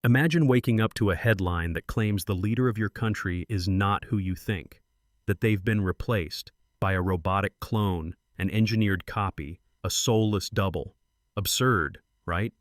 Imagine waking up to a headline that claims the leader of your country is not who you think, that they've been replaced by a robotic clone, an engineered copy, a soulless double. Absurd, right?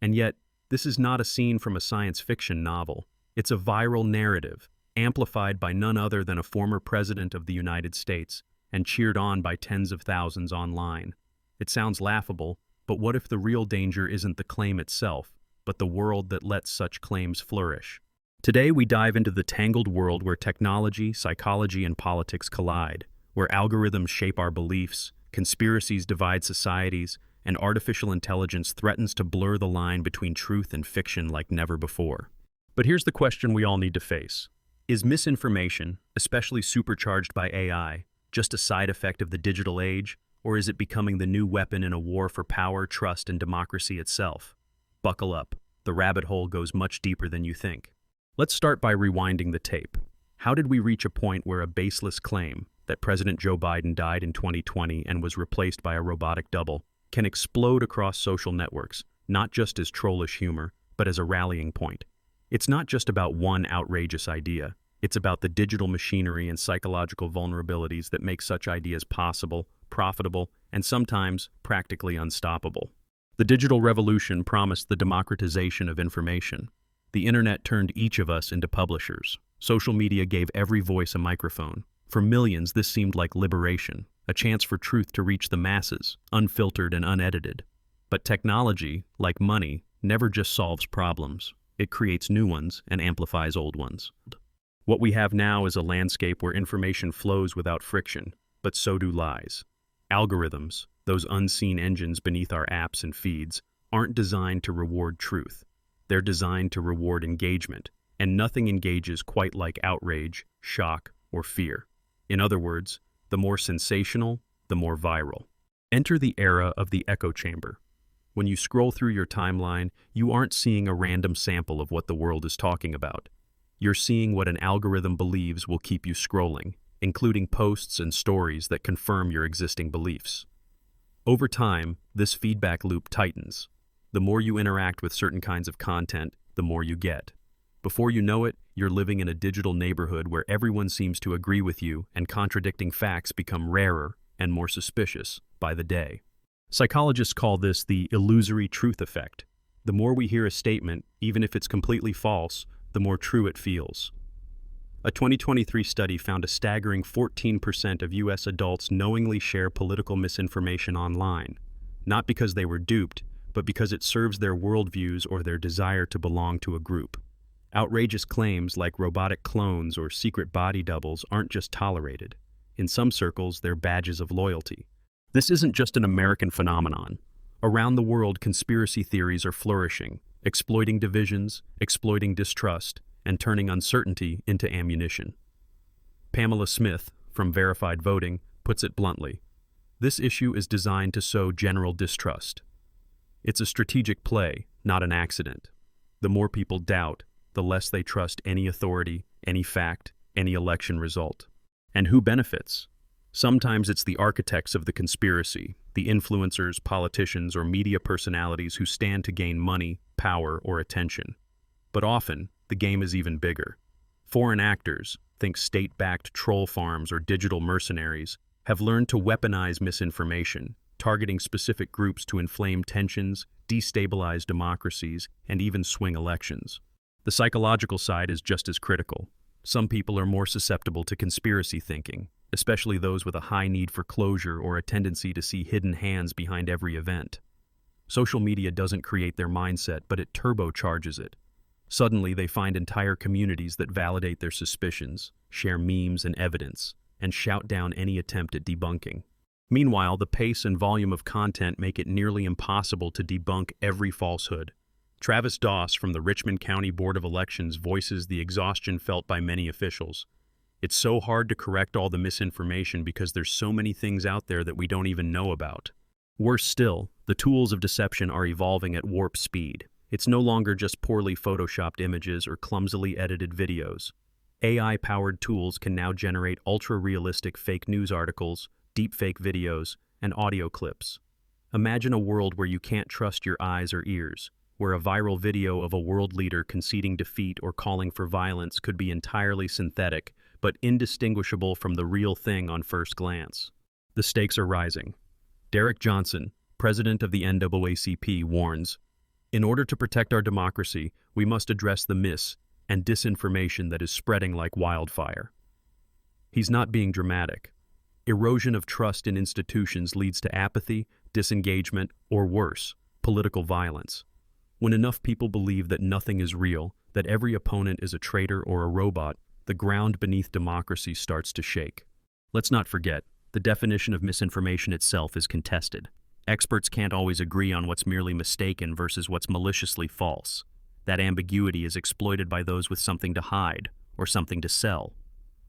And yet, this is not a scene from a science fiction novel. It's a viral narrative, amplified by none other than a former president of the United States, and cheered on by tens of thousands online. It sounds laughable, but what if the real danger isn't the claim itself, but the world that lets such claims flourish? Today we dive into the tangled world where technology, psychology, and politics collide, where algorithms shape our beliefs, conspiracies divide societies, and artificial intelligence threatens to blur the line between truth and fiction like never before. But here's the question we all need to face. Is misinformation, especially supercharged by AI, just a side effect of the digital age, or is it becoming the new weapon in a war for power, trust, and democracy itself? Buckle up. The rabbit hole goes much deeper than you think. Let's start by rewinding the tape. How did we reach a point where a baseless claim that President Joe Biden died in 2020 and was replaced by a robotic double can explode across social networks, not just as trollish humor, but as a rallying point? It's not just about one outrageous idea. It's about the digital machinery and psychological vulnerabilities that make such ideas possible, profitable, and sometimes practically unstoppable. The digital revolution promised the democratization of information. The internet turned each of us into publishers. Social media gave every voice a microphone. For millions, this seemed like liberation, a chance for truth to reach the masses, unfiltered and unedited. But technology, like money, never just solves problems. It creates new ones and amplifies old ones. What we have now is a landscape where information flows without friction, but so do lies. Algorithms, those unseen engines beneath our apps and feeds, aren't designed to reward truth. They're designed to reward engagement, and nothing engages quite like outrage, shock, or fear. In other words, the more sensational, the more viral. Enter the era of the echo chamber. When you scroll through your timeline, you aren't seeing a random sample of what the world is talking about. You're seeing what an algorithm believes will keep you scrolling, including posts and stories that confirm your existing beliefs. Over time, this feedback loop tightens. The more you interact with certain kinds of content, the more you get. Before you know it, you're living in a digital neighborhood where everyone seems to agree with you and contradicting facts become rarer and more suspicious by the day. Psychologists call this the illusory truth effect. The more we hear a statement, even if it's completely false, the more true it feels. A 2023 study found a staggering 14% of U.S. adults knowingly share political misinformation online, not because they were duped, but because it serves their worldviews or their desire to belong to a group. Outrageous claims like robotic clones or secret body doubles aren't just tolerated. In some circles, they're badges of loyalty. This isn't just an American phenomenon. Around the world, conspiracy theories are flourishing, exploiting divisions, exploiting distrust, and turning uncertainty into ammunition. Pamela Smith, from Verified Voting, puts it bluntly. This issue is designed to sow general distrust. It's a strategic play, not an accident. The more people doubt, the less they trust any authority, any fact, any election result. And who benefits? Sometimes it's the architects of the conspiracy, the influencers, politicians, or media personalities who stand to gain money, power, or attention. But often, the game is even bigger. Foreign actors, think state-backed troll farms or digital mercenaries, have learned to weaponize misinformation, targeting specific groups to inflame tensions, destabilize democracies, and even swing elections. The psychological side is just as critical. Some people are more susceptible to conspiracy thinking, especially those with a high need for closure or a tendency to see hidden hands behind every event. Social media doesn't create their mindset, but it turbocharges it. Suddenly, they find entire communities that validate their suspicions, share memes and evidence, and shout down any attempt at debunking. Meanwhile, the pace and volume of content make it nearly impossible to debunk every falsehood. Travis Doss from the Richmond County Board of Elections voices the exhaustion felt by many officials. It's so hard to correct all the misinformation because there's so many things out there that we don't even know about. Worse still, the tools of deception are evolving at warp speed. It's no longer just poorly photoshopped images or clumsily edited videos. AI-powered tools can now generate ultra-realistic fake news articles, deepfake videos, and audio clips. Imagine a world where you can't trust your eyes or ears. where a viral video of a world leader conceding defeat or calling for violence could be entirely synthetic, but indistinguishable from the real thing on first glance. The stakes are rising. Derek Johnson, president of the NAACP, warns, "In order to protect our democracy, we must address the mis- and disinformation that is spreading like wildfire." He's not being dramatic. Erosion of trust in institutions leads to apathy, disengagement, or worse, political violence. When enough people believe that nothing is real, that every opponent is a traitor or a robot, the ground beneath democracy starts to shake. Let's not forget, the definition of misinformation itself is contested. Experts can't always agree on what's merely mistaken versus what's maliciously false. That ambiguity is exploited by those with something to hide or something to sell.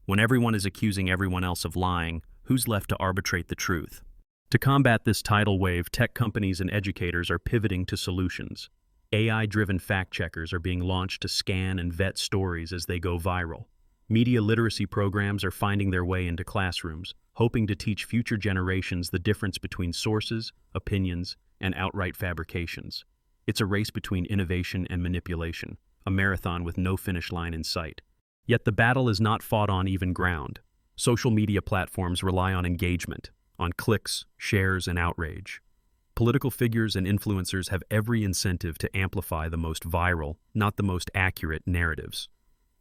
When everyone is accusing everyone else of lying, who's left to arbitrate the truth? To combat this tidal wave, tech companies and educators are pivoting to solutions. AI-driven fact-checkers are being launched to scan and vet stories as they go viral. Media literacy programs are finding their way into classrooms, hoping to teach future generations the difference between sources, opinions, and outright fabrications. It's a race between innovation and manipulation, a marathon with no finish line in sight. Yet the battle is not fought on even ground. Social media platforms rely on engagement, on clicks, shares, and outrage. Political figures and influencers have every incentive to amplify the most viral, not the most accurate, narratives.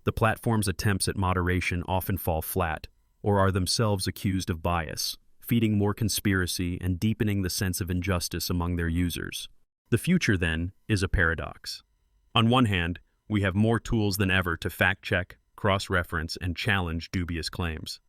The platform's attempts at moderation often fall flat, or are themselves accused of bias, feeding more conspiracy and deepening the sense of injustice among their users. The future, then, is a paradox. On one hand, we have more tools than ever to fact-check, cross-reference, and challenge dubious claims.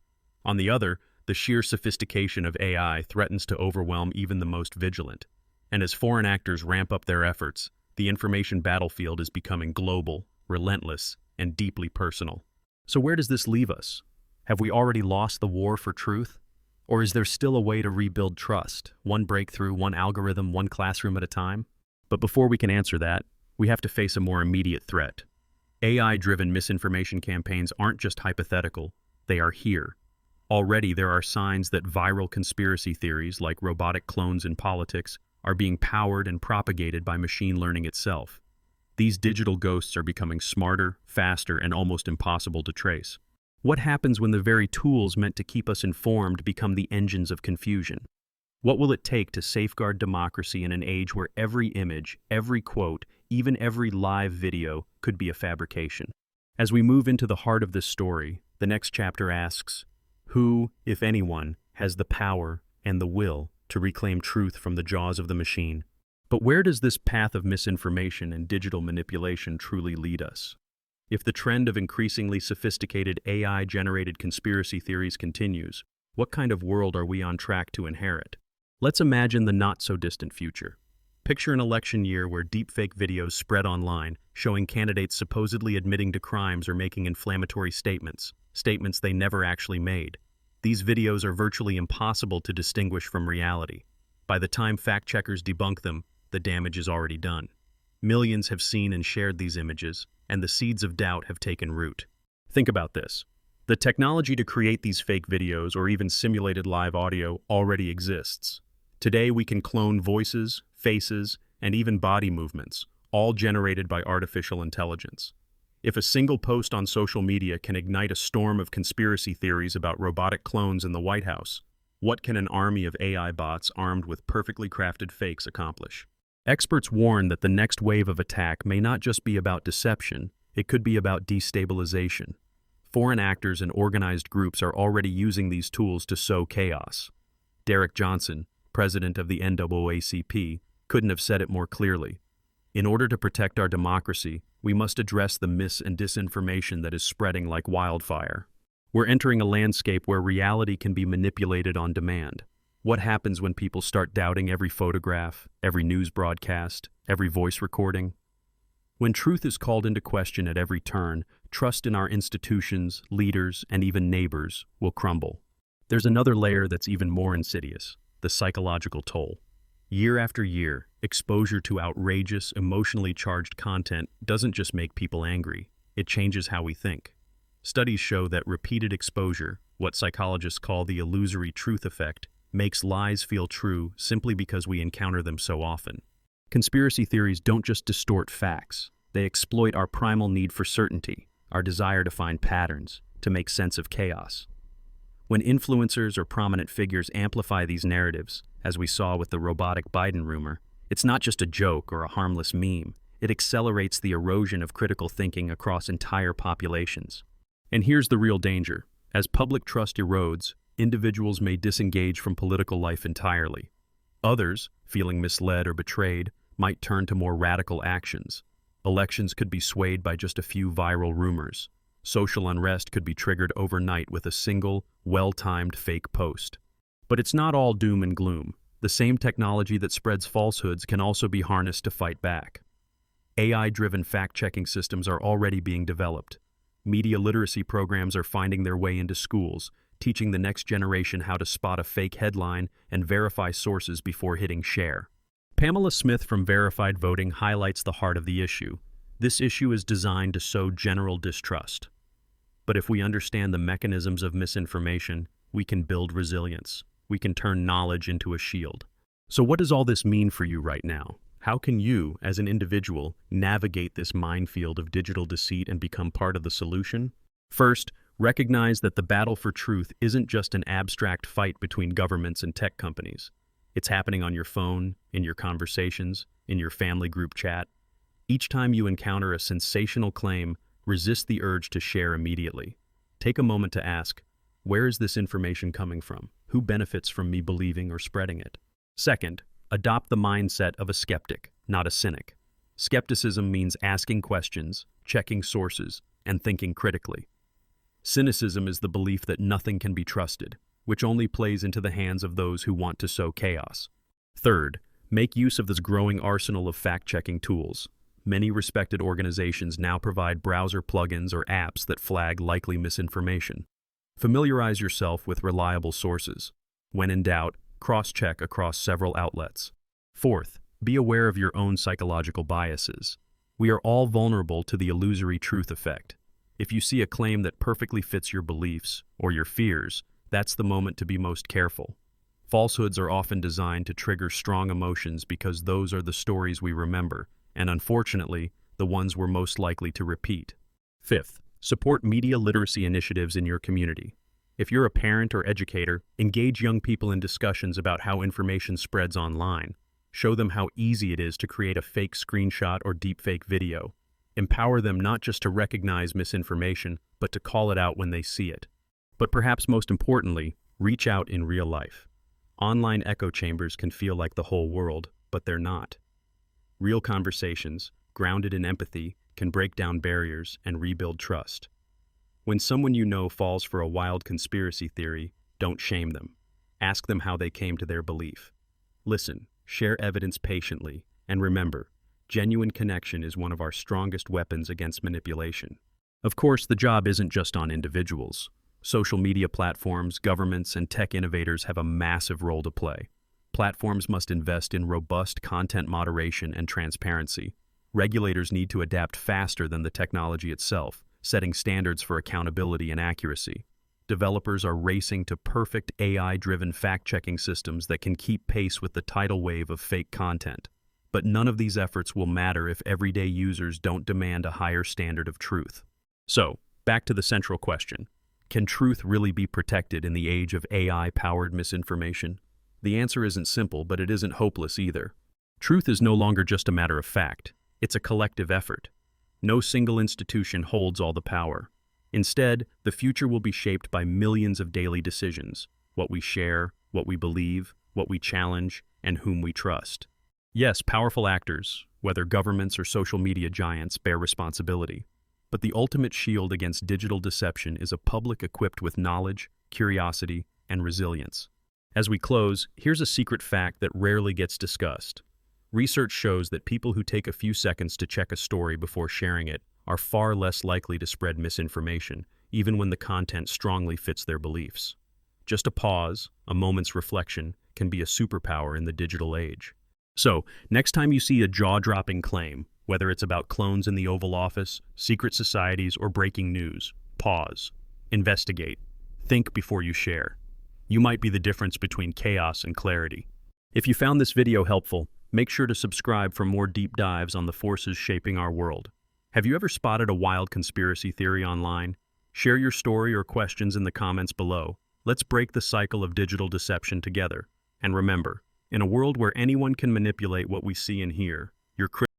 On the other, the sheer sophistication of AI threatens to overwhelm even the most vigilant. And as foreign actors ramp up their efforts, the information battlefield is becoming global, relentless, and deeply personal. So where does this leave us? Have we already lost the war for truth? Or is there still a way to rebuild trust, one breakthrough, one algorithm, one classroom at a time? But before we can answer that, we have to face a more immediate threat. AI-driven misinformation campaigns aren't just hypothetical, they are here. Already there are signs that viral conspiracy theories, like robotic clones in politics, are being powered and propagated by machine learning itself. These digital ghosts are becoming smarter, faster, and almost impossible to trace. What happens when the very tools meant to keep us informed become the engines of confusion? What will it take to safeguard democracy in an age where every image, every quote, even every live video could be a fabrication? As we move into the heart of this story, the next chapter asks, who, if anyone, has the power and the will to reclaim truth from the jaws of the machine? But where does this path of misinformation and digital manipulation truly lead us? If the trend of increasingly sophisticated AI-generated conspiracy theories continues, what kind of world are we on track to inherit? Let's imagine the not-so-distant future. Picture an election year where deepfake videos spread online, showing candidates supposedly admitting to crimes or making inflammatory statements they never actually made. These videos are virtually impossible to distinguish from reality. By the time fact-checkers debunk them, the damage is already done. Millions have seen and shared these images, and the seeds of doubt have taken root. Think about this. The technology to create these fake videos or even simulated live audio already exists. Today we can clone voices, faces, and even body movements, all generated by artificial intelligence. If a single post on social media can ignite a storm of conspiracy theories about robotic clones in the White House, what can an army of AI bots armed with perfectly crafted fakes accomplish? Experts warn that the next wave of attack may not just be about deception, it could be about destabilization. Foreign actors and organized groups are already using these tools to sow chaos. Derek Johnson, president of the NAACP, couldn't have said it more clearly. In order to protect our democracy, we must address the mis- and disinformation that is spreading like wildfire. We're entering a landscape where reality can be manipulated on demand. What happens when people start doubting every photograph, every news broadcast, every voice recording? When truth is called into question at every turn, trust in our institutions, leaders, and even neighbors will crumble. There's another layer that's even more insidious, the psychological toll. Year after year, exposure to outrageous, emotionally charged content doesn't just make people angry, it changes how we think. Studies show that repeated exposure, what psychologists call the illusory truth effect, makes lies feel true simply because we encounter them so often. Conspiracy theories don't just distort facts, they exploit our primal need for certainty, our desire to find patterns, to make sense of chaos. When influencers or prominent figures amplify these narratives, as we saw with the robotic Biden rumor, it's not just a joke or a harmless meme. It accelerates the erosion of critical thinking across entire populations. And here's the real danger. As public trust erodes, individuals may disengage from political life entirely. Others, feeling misled or betrayed, might turn to more radical actions. Elections could be swayed by just a few viral rumors. Social unrest could be triggered overnight with a single, well-timed fake post. But it's not all doom and gloom. The same technology that spreads falsehoods can also be harnessed to fight back. AI-driven fact-checking systems are already being developed. Media literacy programs are finding their way into schools, teaching the next generation how to spot a fake headline and verify sources before hitting share. Pamela Smith from Verified Voting highlights the heart of the issue. This issue is designed to sow general distrust. But if we understand the mechanisms of misinformation, we can build resilience. We can turn knowledge into a shield. So what does all this mean for you right now? How can you, as an individual, navigate this minefield of digital deceit and become part of the solution? First, recognize that the battle for truth isn't just an abstract fight between governments and tech companies. It's happening on your phone, in your conversations, in your family group chat. Each time you encounter a sensational claim, resist the urge to share immediately. Take a moment to ask, where is this information coming from? Who benefits from me believing or spreading it? Second, adopt the mindset of a skeptic, not a cynic. Skepticism means asking questions, checking sources, and thinking critically. Cynicism is the belief that nothing can be trusted, which only plays into the hands of those who want to sow chaos. Third, make use of this growing arsenal of fact-checking tools. Many respected organizations now provide browser plugins or apps that flag likely misinformation. Familiarize yourself with reliable sources. When in doubt, cross-check across several outlets. Fourth, be aware of your own psychological biases. We are all vulnerable to the illusory truth effect. If you see a claim that perfectly fits your beliefs or your fears, that's the moment to be most careful. Falsehoods are often designed to trigger strong emotions because those are the stories we remember, and unfortunately, the ones we're most likely to repeat. Fifth, support media literacy initiatives in your community. If you're a parent or educator, engage young people in discussions about how information spreads online. Show them how easy it is to create a fake screenshot or deepfake video. Empower them not just to recognize misinformation, but to call it out when they see it. But perhaps most importantly, reach out in real life. Online echo chambers can feel like the whole world, but they're not. Real conversations, grounded in empathy, can break down barriers and rebuild trust. When someone you know falls for a wild conspiracy theory, don't shame them. Ask them how they came to their belief. Listen, share evidence patiently, and remember, genuine connection is one of our strongest weapons against manipulation. Of course, the job isn't just on individuals. Social media platforms, governments, and tech innovators have a massive role to play. Platforms must invest in robust content moderation and transparency. Regulators need to adapt faster than the technology itself, setting standards for accountability and accuracy. Developers are racing to perfect AI-driven fact-checking systems that can keep pace with the tidal wave of fake content. But none of these efforts will matter if everyday users don't demand a higher standard of truth. So, back to the central question. Can truth really be protected in the age of AI-powered misinformation? The answer isn't simple, but it isn't hopeless either. Truth is no longer just a matter of fact. It's a collective effort. No single institution holds all the power. Instead, the future will be shaped by millions of daily decisions: what we share, what we believe, what we challenge, and whom we trust. Yes, powerful actors, whether governments or social media giants, bear responsibility. But the ultimate shield against digital deception is a public equipped with knowledge, curiosity, and resilience. As we close, here's a secret fact that rarely gets discussed. Research shows that people who take a few seconds to check a story before sharing it are far less likely to spread misinformation, even when the content strongly fits their beliefs. Just a pause, a moment's reflection, can be a superpower in the digital age. So, next time you see a jaw-dropping claim, whether it's about clones in the Oval Office, secret societies, or breaking news, pause. Investigate. Think before you share. You might be the difference between chaos and clarity. If you found this video helpful, Make sure to subscribe for more deep dives on the forces shaping our world. Have you ever spotted a wild conspiracy theory online? Share your story or questions in the comments below. Let's break the cycle of digital deception together. And remember, in a world where anyone can manipulate what we see and hear, your